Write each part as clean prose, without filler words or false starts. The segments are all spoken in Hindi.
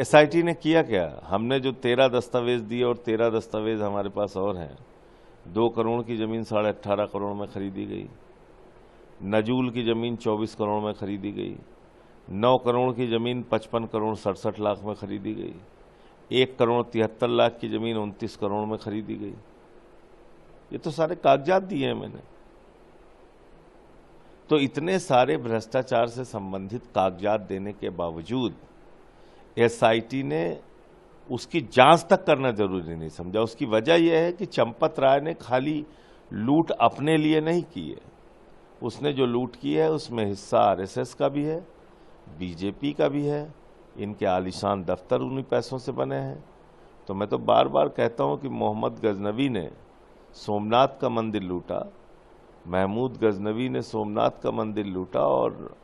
एसआईटी ने किया क्या? हमने जो 13 दस्तावेज दिए और 13 दस्तावेज हमारे पास और हैं। 2 करोड़ की जमीन 18.5 करोड़ में खरीदी गई। नजूल की जमीन 24 करोड़ में खरीदी गई। 9 करोड़ की जमीन 55 करोड़ 67 लाख में खरीदी गई। 1 करोड़ 73 लाख की जमीन 29 करोड़ में खरीदी गई। ये तो सारे कागजात दिए हैं मैंने। तो इतने सारे भ्रष्टाचार से संबंधित कागजात देने के बावजूद एसआईटी ने उसकी जांच तक करना जरूरी नहीं समझा। उसकी वजह यह है कि चंपत राय ने खाली लूट अपने लिए नहीं की है। उसने जो लूट की है उसमें हिस्सा आरएसएस का भी है, बीजेपी का भी है। इनके आलीशान दफ्तर उन्हीं पैसों से बने हैं। तो मैं तो बार बार कहता हूं कि मोहम्मद गजनवी ने सोमनाथ का मंदिर लूटा, महमूद गजनवी ने सोमनाथ का मंदिर लूटा और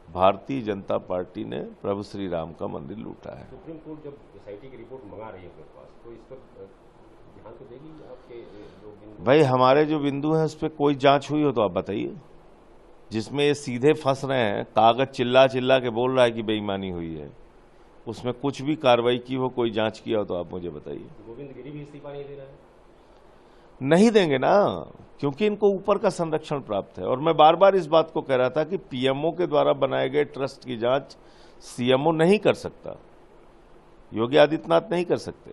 भारतीय जनता पार्टी ने प्रभु श्री राम का मंदिर लूटा है। सुप्रीम कोर्ट जब एसआईटी की रिपोर्ट मंगा रही है अपने पास, तो इस पर ध्यान तो देगी आपके जो बिंदु? भाई हमारे जो बिंदु हैं उस पर कोई जांच हुई हो तो आप बताइए। जिसमें ये सीधे फंस रहे हैं, कागज चिल्ला चिल्ला के बोल रहा है कि बेईमानी हुई है, उसमें कुछ भी कार्रवाई की हो, कोई जांच किया हो तो आप मुझे बताइए। गोविंद गिरी भी इस्तीफा नहीं दे रहा है? नहीं देंगे ना, क्योंकि इनको ऊपर का संरक्षण प्राप्त है। और मैं बार बार इस बात को कह रहा था कि पीएमओ के द्वारा बनाए गए ट्रस्ट की जांच सीएमओ नहीं कर सकता, योगी आदित्यनाथ नहीं कर सकते।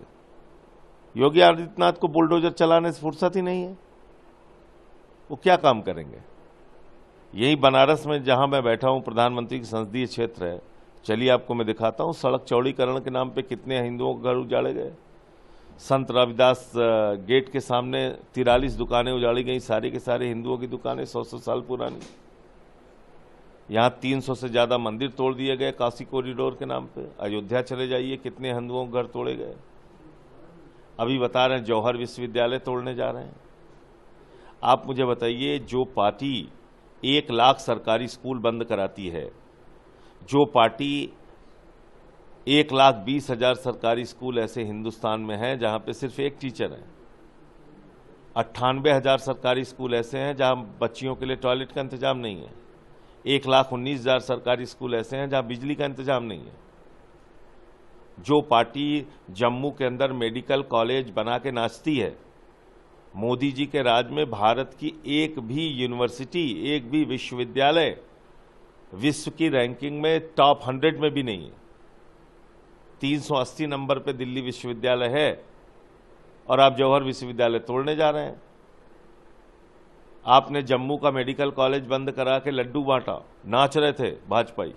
योगी आदित्यनाथ को बुलडोजर चलाने से फुर्सत ही नहीं है। वो क्या काम करेंगे? यही बनारस में जहां मैं बैठा हूं, प्रधानमंत्री की संसदीय क्षेत्र है, चलिए आपको मैं दिखाता हूं। सड़क चौड़ीकरण के नाम पे कितने हिंदुओं के घर उजाड़े गए। संत रविदास गेट के सामने 43 दुकानें उजाड़ी गई, सारी के सारे हिंदुओं की दुकानें 100 साल पुरानी। यहां 300 से ज्यादा मंदिर तोड़ दिए गए काशी कॉरिडोर के नाम पे। अयोध्या चले जाइए, कितने हिंदुओं के घर तोड़े गए। अभी बता रहे हैं जौहर विश्वविद्यालय तोड़ने जा रहे हैं। आप मुझे बताइए, जो पार्टी 1 लाख सरकारी स्कूल बंद कराती है, जो पार्टी 1,20,000 सरकारी स्कूल ऐसे हिंदुस्तान में हैं जहां पे सिर्फ एक टीचर है, 98,000 सरकारी स्कूल ऐसे हैं जहां बच्चियों के लिए टॉयलेट का इंतजाम नहीं है, 1,19,000 सरकारी स्कूल ऐसे हैं जहां बिजली का इंतजाम नहीं है, जो पार्टी जम्मू के अंदर मेडिकल कॉलेज बना के नाचती है, मोदी जी के राज में भारत की एक भी यूनिवर्सिटी, एक भी विश्वविद्यालय विश्व की रैंकिंग में टॉप 100 में भी नहीं है। 380 नंबर पे दिल्ली विश्वविद्यालय है और आप जौहर विश्वविद्यालय तोड़ने जा रहे हैं। आपने जम्मू का मेडिकल कॉलेज बंद करा के लड्डू बांटा, नाच रहे थे भाजपाई।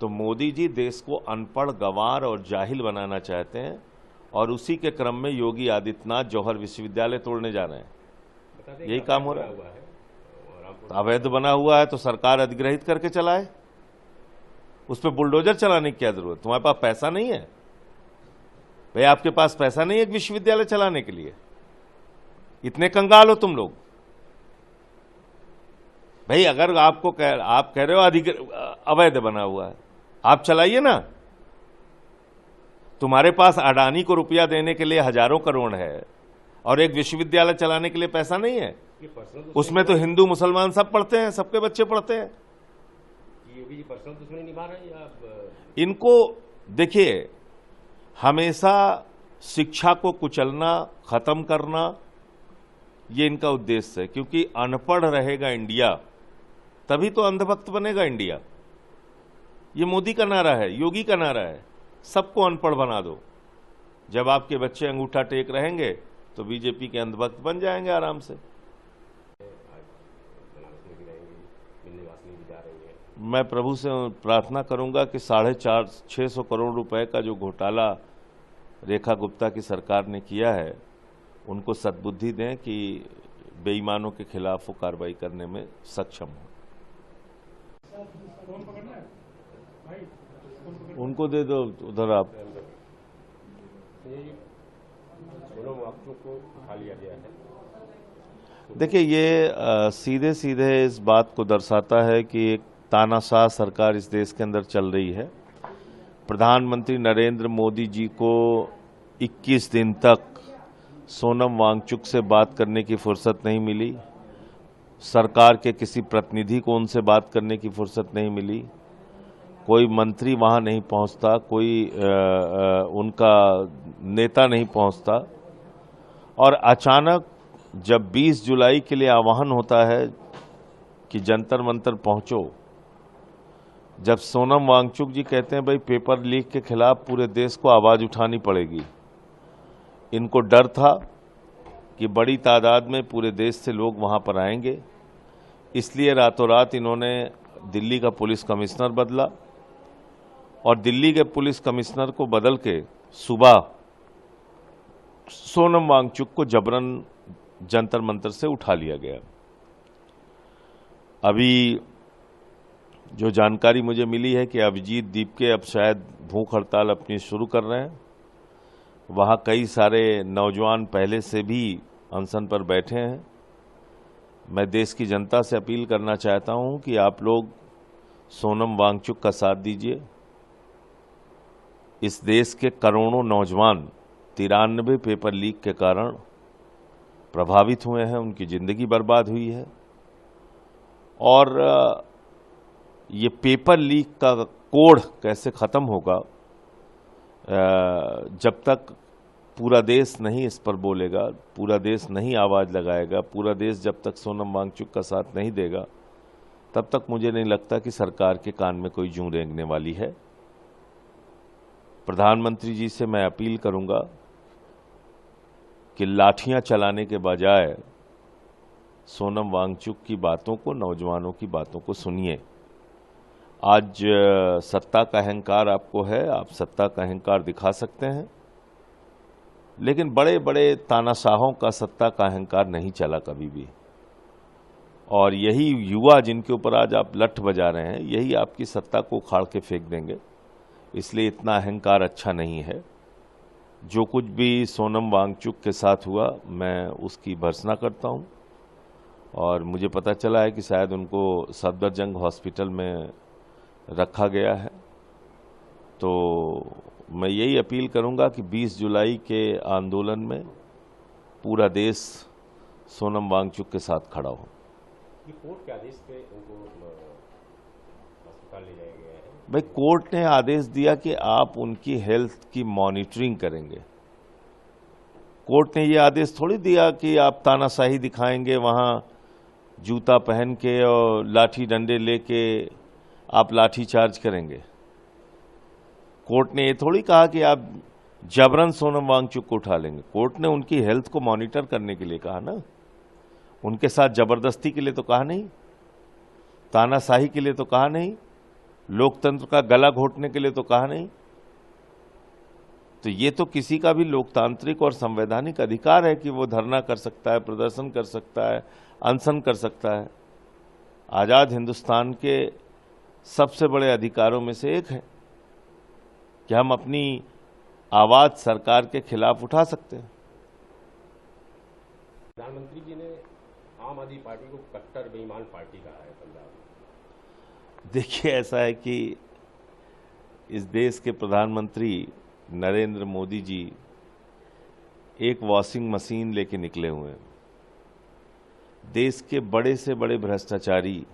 तो मोदी जी देश को अनपढ़, गंवार और जाहिल बनाना चाहते हैं और उसी के क्रम में योगी आदित्यनाथ जौहर विश्वविद्यालय तोड़ने जा रहे हैं। यही काम हो रहा है। अवैध बना हुआ है तो सरकार अधिग्रहित करके चलाए, उस पर बुलडोजर चलाने की क्या जरूरत? तुम्हारे पास पैसा नहीं है भाई, आपके पास पैसा नहीं है एक विश्वविद्यालय चलाने के लिए? इतने कंगाल हो तुम लोग भाई। अगर आप कह रहे हो अवैध बना हुआ है, आप चलाइए ना। तुम्हारे पास अडानी को रुपया देने के लिए हजारों करोड़ है और एक विश्वविद्यालय चलाने के लिए पैसा नहीं है। उसमें तो हिंदू मुसलमान सब पढ़ते हैं, सबके बच्चे पढ़ते हैं। योगी जी पर्सनल दुश्मनी निभा रहे हैं या इनको देखिए, हमेशा शिक्षा को कुचलना, खत्म करना, ये इनका उद्देश्य है। क्योंकि अनपढ़ रहेगा इंडिया तभी तो अंधभक्त बनेगा इंडिया। ये मोदी का नारा है, योगी का नारा है, सबको अनपढ़ बना दो। जब आपके बच्चे अंगूठा टेक रहेंगे तो बीजेपी के अंधभक्त बन जाएंगे आराम से। मैं प्रभु से प्रार्थना करूंगा कि 450-600 करोड़ रुपए का जो घोटाला रेखा गुप्ता की सरकार ने किया है, उनको सद्बुद्धि दें कि बेईमानों के खिलाफ वो कार्रवाई करने में सक्षम हो। उनको दे दो उधर। आप दोनों मामलों को उठा लिया गया है। देखिए, ये सीधे सीधे इस बात को दर्शाता है कि एक तानाशाह सरकार इस देश के अंदर चल रही है। प्रधानमंत्री नरेंद्र मोदी जी को 21 दिन तक सोनम वांगचुक से बात करने की फुर्सत नहीं मिली, सरकार के किसी प्रतिनिधि को उनसे बात करने की फुर्सत नहीं मिली, कोई मंत्री वहां नहीं पहुंचता, कोई उनका नेता नहीं पहुंचता, और अचानक जब 20 जुलाई के लिए आह्वान होता है कि जंतर मंतर पहुंचो, जब सोनम वांगचुक जी कहते हैं भाई पेपर लीक के खिलाफ पूरे देश को आवाज उठानी पड़ेगी, इनको डर था कि बड़ी तादाद में पूरे देश से लोग वहां पर आएंगे, इसलिए रातों रात इन्होंने दिल्ली का पुलिस कमिश्नर बदला और दिल्ली के पुलिस कमिश्नर को बदल के सुबह सोनम वांगचुक को जबरन जंतर मंतर से उठा लिया गया। अभी जो जानकारी मुझे मिली है कि अभिजीत दीपके अब शायद भूख हड़ताल अपनी शुरू कर रहे हैं। वहां कई सारे नौजवान पहले से भी अनशन पर बैठे हैं। मैं देश की जनता से अपील करना चाहता हूं कि आप लोग सोनम वांगचुक का साथ दीजिए। इस देश के करोड़ों नौजवान 93 पेपर लीक के कारण प्रभावित हुए हैं, उनकी जिंदगी बर्बाद हुई है। और ये पेपर लीक का कोड कैसे खत्म होगा, जब तक पूरा देश नहीं इस पर बोलेगा, पूरा देश नहीं आवाज लगाएगा, पूरा देश जब तक सोनम वांगचुक का साथ नहीं देगा, तब तक मुझे नहीं लगता कि सरकार के कान में कोई जूं रेंगने वाली है। प्रधानमंत्री जी से मैं अपील करूंगा कि लाठियां चलाने के बजाय सोनम वांगचुक की बातों को, नौजवानों की बातों को सुनिए। आज सत्ता का अहंकार आपको है, आप सत्ता का अहंकार दिखा सकते हैं, लेकिन बड़े बड़े तानाशाहों का सत्ता का अहंकार नहीं चला कभी भी। और यही युवा जिनके ऊपर आज आप लठ बजा रहे हैं, यही आपकी सत्ता को उखाड़ के फेंक देंगे। इसलिए इतना अहंकार अच्छा नहीं है। जो कुछ भी सोनम वांगचुक के साथ हुआ, मैं उसकी भर्त्सना करता हूं। और मुझे पता चला है कि शायद उनको सफदरजंग हॉस्पिटल में रखा गया है। तो मैं यही अपील करूंगा कि 20 जुलाई के आंदोलन में पूरा देश सोनम वांगचुक के साथ खड़ा हो। ये कोर्ट के आदेश पे उनको अस्पताल ले जाया गया है। भाई, कोर्ट ने आदेश दिया कि आप उनकी हेल्थ की मॉनिटरिंग करेंगे। कोर्ट ने ये आदेश थोड़ी दिया कि आप तानाशाही दिखाएंगे, वहां जूता पहन के और लाठी डंडे लेके आप लाठी चार्ज करेंगे। कोर्ट ने ये थोड़ी कहा कि आप जबरन सोनम वांगचुक को उठा लेंगे। कोर्ट ने उनकी हेल्थ को मॉनिटर करने के लिए कहा ना, उनके साथ जबरदस्ती के लिए तो कहा नहीं, तानाशाही के लिए तो कहा नहीं, लोकतंत्र का गला घोटने के लिए तो कहा नहीं। तो ये तो किसी का भी लोकतांत्रिक और संवैधानिक अधिकार है कि वो धरना कर सकता है, प्रदर्शन कर सकता है, अनशन कर सकता है। आजाद हिंदुस्तान के सबसे बड़े अधिकारों में से एक है कि हम अपनी आवाज सरकार के खिलाफ उठा सकते हैं। प्रधानमंत्री जी ने आम आदमी पार्टी को कट्टर बेईमान पार्टी कहा है पंजाब में। देखिए, ऐसा है कि इस देश के प्रधानमंत्री नरेंद्र मोदी जी एक वॉशिंग मशीन लेके निकले हुए हैं। देश के बड़े से बड़े भ्रष्टाचारी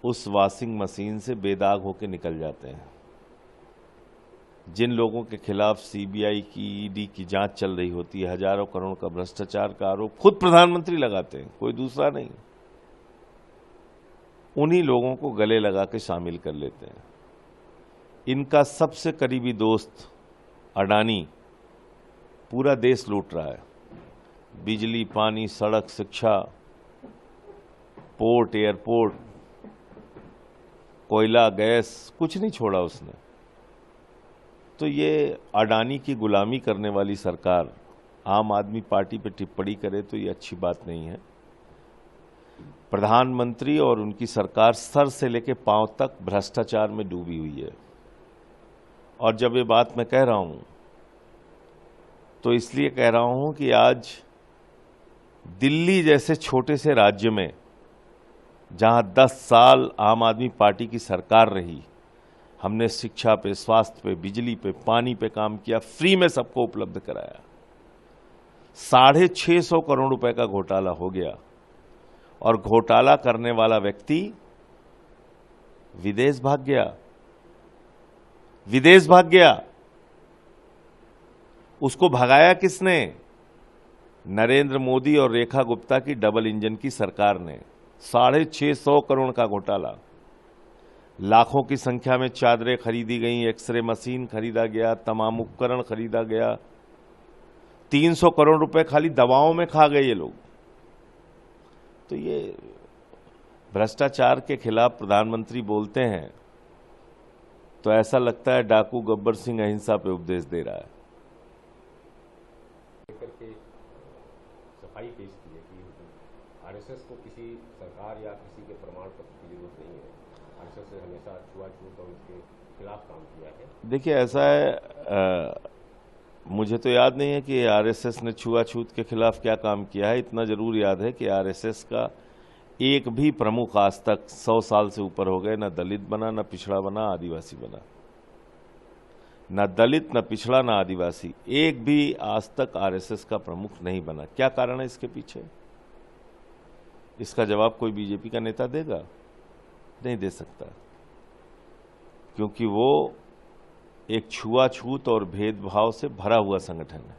उस वॉशिंग मशीन से बेदाग होकर निकल जाते हैं। जिन लोगों के खिलाफ सीबीआई की, ईडी की जांच चल रही होती है, हजारों करोड़ का भ्रष्टाचार का आरोप खुद प्रधानमंत्री लगाते हैं, कोई दूसरा नहीं। उन्हीं लोगों को गले लगा के शामिल कर लेते हैं। इनका सबसे करीबी दोस्त अडानी पूरा देश लूट रहा है। बिजली, पानी, सड़क, शिक्षा, पोर्ट, एयरपोर्ट, कोयला, गैस, कुछ नहीं छोड़ा उसने। तो ये अडानी की गुलामी करने वाली सरकार आम आदमी पार्टी पे टिप्पणी करे तो ये अच्छी बात नहीं है। प्रधानमंत्री और उनकी सरकार सर से लेकर पांव तक भ्रष्टाचार में डूबी हुई है। और जब ये बात मैं कह रहा हूं तो इसलिए कह रहा हूं कि आज दिल्ली जैसे छोटे से राज्य में, जहां 10 साल आम आदमी पार्टी की सरकार रही, हमने शिक्षा पे, स्वास्थ्य पे, बिजली पे, पानी पे काम किया, फ्री में सबको उपलब्ध कराया। 650 करोड़ रुपए का घोटाला हो गया और घोटाला करने वाला व्यक्ति विदेश भाग गया। विदेश भाग गया। उसको भगाया किसने? नरेंद्र मोदी और रेखा गुप्ता की डबल इंजन की सरकार ने। 650 करोड़ का घोटाला, लाखों की संख्या में चादरें खरीदी गई, एक्सरे मशीन खरीदा गया, तमाम उपकरण खरीदा गया। 300 करोड़ रुपए खाली दवाओं में खा गए ये लोग। तो ये भ्रष्टाचार के खिलाफ प्रधानमंत्री बोलते हैं तो ऐसा लगता है डाकू गब्बर सिंह अहिंसा पे उपदेश दे रहा है। लेकर के सफाई पेश की है कि आरएसएस को किसी सरकार या किसी के प्रमाण पत्र की जरूरत नहीं है। आरएसएस ने हमेशा छुआछूत और उसके खिलाफ काम किया है। देखिए ऐसा है, मुझे तो याद नहीं है कि आरएसएस ने छुआछूत के खिलाफ क्या काम किया है। इतना जरूर याद है कि आरएसएस का एक भी प्रमुख आज तक 100 साल से ऊपर हो गए न दलित बना, न पिछड़ा बना, आदिवासी बना। न दलित, न पिछड़ा, न आदिवासी, एक भी आज तक आरएसएस का प्रमुख नहीं बना। क्या कारण है इसके पीछे? इसका जवाब कोई बीजेपी का नेता देगा? नहीं दे सकता, क्योंकि वो एक छुआछूत और भेदभाव से भरा हुआ संगठन है।